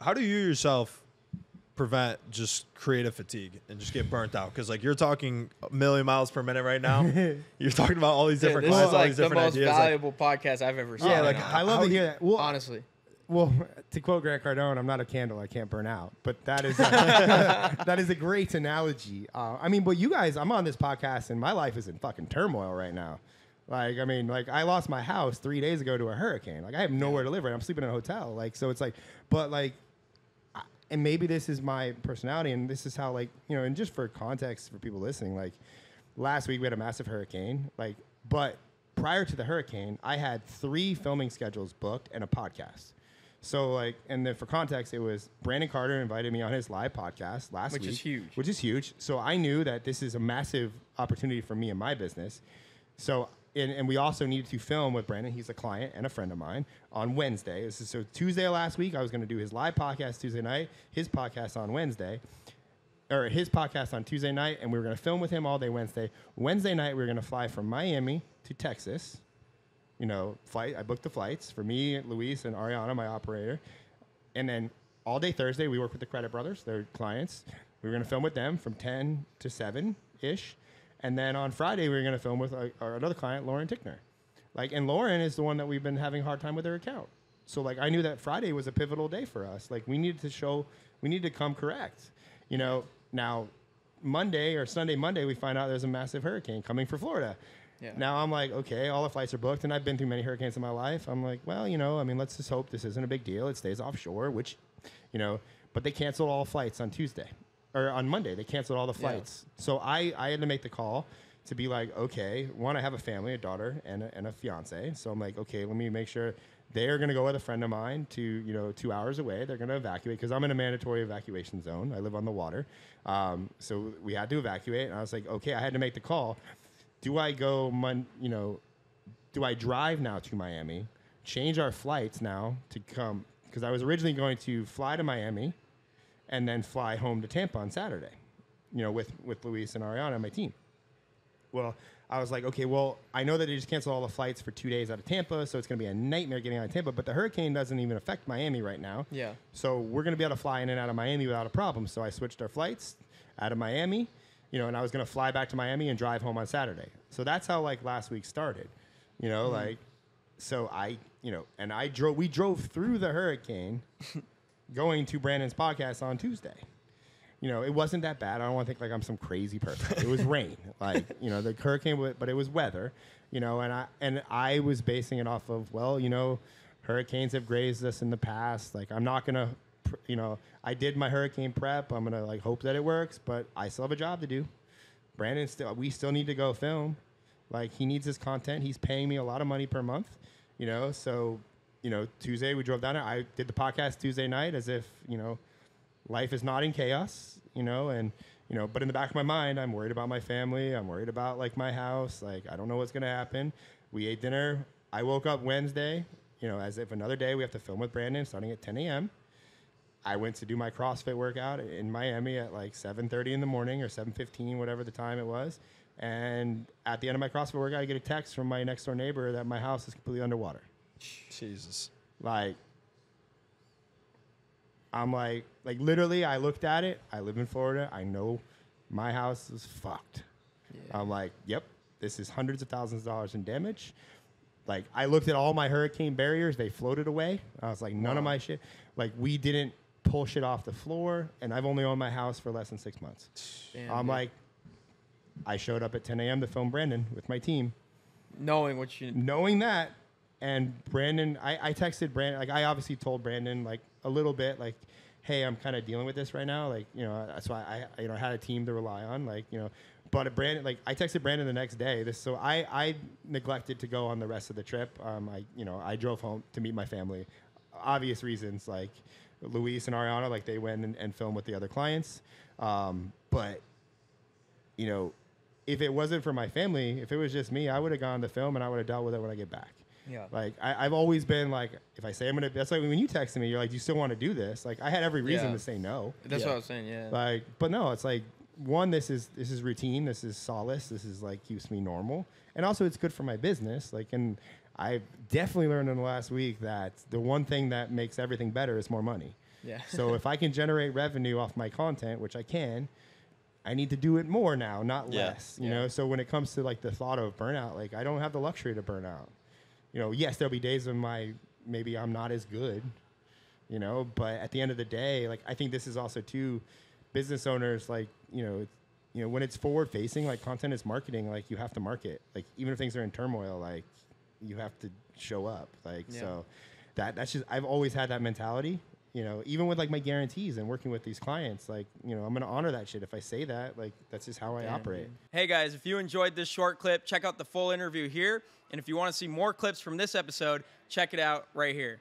how do you yourself prevent just creative fatigue and just get burnt out? Because like you're talking a million miles per minute right now. You're talking about all these different clients, all these different ideas. This is like the most valuable podcast I've ever seen. Yeah, like I love to hear that. Well, honestly. Well, to quote Grant Cardone, I'm not a candle, I can't burn out. But that is that is a great analogy. I mean, but you guys, I'm on this podcast and my life is in fucking turmoil right now. Like, I mean, like I lost my house 3 days ago to a hurricane. Like I have nowhere to live right now. I'm sleeping in a hotel. Like, so it's like, but like, and maybe this is my personality and this is how like, you know, and just for context for people listening, like last week we had a massive hurricane, like, but prior to the hurricane, I had 3 filming schedules booked and a podcast. So, like, and then for context, it was Brandon Carter invited me on his live podcast last week. Which is huge. So I knew that this is a massive opportunity for me and my business. So, and we also needed to film with Brandon. He's a client and a friend of mine on Wednesday. So Tuesday of last week, I was going to do his live podcast Tuesday night, his podcast on Wednesday, or his podcast on Tuesday night, and we were going to film with him all day Wednesday. Wednesday night, we were going to fly from Miami to Texas. You know, I booked the flights for me, Luis, and Ariana, my operator. And then all day Thursday, we work with the Credit Brothers, their clients. We were going to film with them from 10 to 7-ish. And then on Friday, we were going to film with our another client, Lauren Tickner. Like, and Lauren is the one that we've been having a hard time with her account. So, like, I knew that Friday was a pivotal day for us. Like, we needed to come correct. You know, now Monday or Sunday, Monday, we find out there's a massive hurricane coming for Florida. Yeah. Now I'm like, okay, all the flights are booked, and I've been through many hurricanes in my life. I'm like, well, you know, I mean, let's just hope this isn't a big deal. It stays offshore, which, you know, but they canceled all flights on Tuesday. Or on Monday, they canceled all the flights. Yeah. So I had to make the call to be like, okay, one, I have a family, a daughter, and a fiance. So I'm like, okay, let me make sure they're going to go with a friend of mine to, you know, 2 hours away. They're going to evacuate because I'm in a mandatory evacuation zone. I live on the water. So we had to evacuate. And I was like, okay, I had to make the call. Do I go, do I drive now to Miami, change our flights now to come, because I was originally going to fly to Miami and then fly home to Tampa on Saturday, you know, with Luis and Ariana and my team. Well, I was like, okay, well, I know that they just canceled all the flights for 2 days out of Tampa, so it's going to be a nightmare getting out of Tampa, but the hurricane doesn't even affect Miami right now. Yeah. So we're going to be able to fly in and out of Miami without a problem. So I switched our flights out of Miami. You know, and I was going to fly back to Miami and drive home on Saturday. So that's how, like, last week started, you know, like, so we drove through the hurricane going to Brandon's podcast on Tuesday. You know, it wasn't that bad. I don't want to think like I'm some crazy person. It was rain, like, you know, the hurricane, but it was weather, you know, and I was basing it off of, well, you know, hurricanes have grazed us in the past. Like, I'm not going to, you know, I did my hurricane prep. I'm going to, like, hope that it works, but I still have a job to do. Brandon, we still need to go film. Like, he needs his content. He's paying me a lot of money per month, you know. So, you know, Tuesday we drove down there. I did the podcast Tuesday night as if, you know, life is not in chaos, you know, and, you know, but in the back of my mind, I'm worried about my family. I'm worried about, like, my house. Like, I don't know what's going to happen. We ate dinner. I woke up Wednesday, you know, as if another day we have to film with Brandon starting at 10 a.m. I went to do my CrossFit workout in Miami at like 7:30 in the morning or 7:15, whatever the time it was. And at the end of my CrossFit workout, I get a text from my next door neighbor that my house is completely underwater. Jesus. Like, I'm like literally, I looked at it. I live in Florida. I know my house is fucked. Yeah. I'm like, yep, this is hundreds of thousands of dollars in damage. Like, I looked at all my hurricane barriers. They floated away. I was like, none of my shit. Like, we didn't pull shit off the floor, and I've only owned my house for less than 6 months. Damn, like, I showed up at 10 a.m. to film Brandon with my team. Knowing that, and Brandon, I texted Brandon, like, I obviously told Brandon, like, a little bit, like, hey, I'm kind of dealing with this right now. Like, you know, that's why I you know, had a team to rely on, like, you know. But Brandon, like, I texted Brandon the next day. So I neglected to go on the rest of the trip. I drove home to meet my family. Obvious reasons, like, Luis and Ariana, like, they went and filmed with the other clients. But, you know, if it wasn't for my family, if it was just me, I would have gone to film and I would have dealt with it when I get back. Yeah. Like, I've always been like, if I say I'm going to, that's like when you texted me, you're like, do you still want to do this? Like, I had every reason to say no. That's what I was saying, yeah. Like, but no, it's like, one, this is routine. This is solace. This is, like, keeps me normal. And also it's good for my business. Like, and I've definitely learned in the last week that the one thing that makes everything better is more money. Yeah. So if I can generate revenue off my content, which I can, I need to do it more now, not less. You know. So when it comes to like the thought of burnout, like I don't have the luxury to burn out. You know, yes, there'll be days when maybe I'm not as good. You know, but at the end of the day, like I think this is also too, business owners, like when it's forward facing, like content is marketing, like you have to market, like even if things are in turmoil, like you have to show up, like so that's just, I've always had that mentality. You know, even with like my guarantees and working with these clients, like, you know, I'm going to honor that shit. If I say that, like, that's just how I operate. Hey guys, if you enjoyed this short clip, check out the full interview here. And if you want to see more clips from this episode, check it out right here.